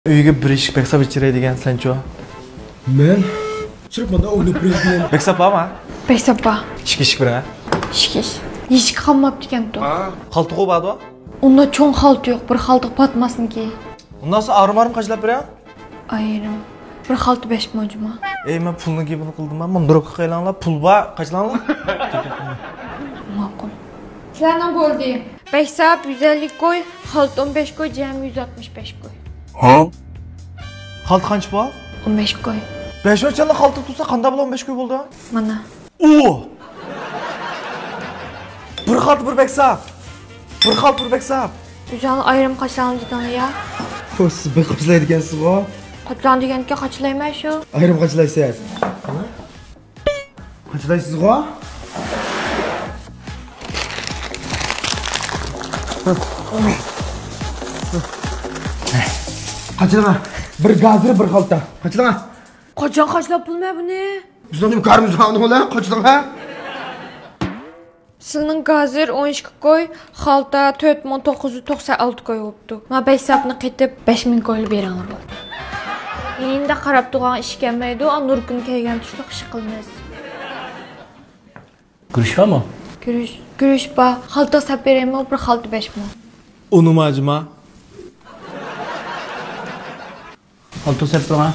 Uyga bir ish beksab ichiradigan sencho. Men chirpmanda o'ynab beradigan. Beksab bormi? Beksab bor. Ishki bilan. Ishkish. Eshik qolmabdi ekan-ku. Qaltiq bormi? Unda cho'ng xalta yo'q, bir xalta patmasniki. Undan so'ng armarim qachlab beray? Ayrim. Bir xalta 5 mojma. Men pulni gibini qildim. Men mundroq qilinglar, pul bor, qachlanglar. Ma'qul. Sizlarning bo'ldi. Beksab 150 qo'y, xalta 15 qo'y, jami 165 qo'y. Ha? Xalta qancha bor? 15 qo'y. 5 o'chanda xalta tursa qanday bilan 15 qo'y bo'ldi? Mana. Bir xalta bir beksab. Bir xalta bir beksab. Güzel ayrim qachlanadigan ya. Siz bir qachlaydigansiz-ku. Qachlanadiganga qachlayman shu. Ayrim qachlaysiz. Qachlaysiz-ku? Qachlama. Bir gazir, bir xalta. Qachlama. Qachon qachlab bo'lmay buni? Bizning karimiz hamni qo'la, qachlama. Sizning gazir 12 qo'y, xalta 4996 qo'y bo'libdi. Men beksabni qetib 5000 qo'yli beranglar bo'ldi. Endi qarab turgan ish kelmaydi, nur kun kelgan tushliq ish qilmaysiz. Guruch bormi? Guruch bor. Xalta sab beraymi, bir xalta 5 ming. Uni majma. Xalta sab turaman.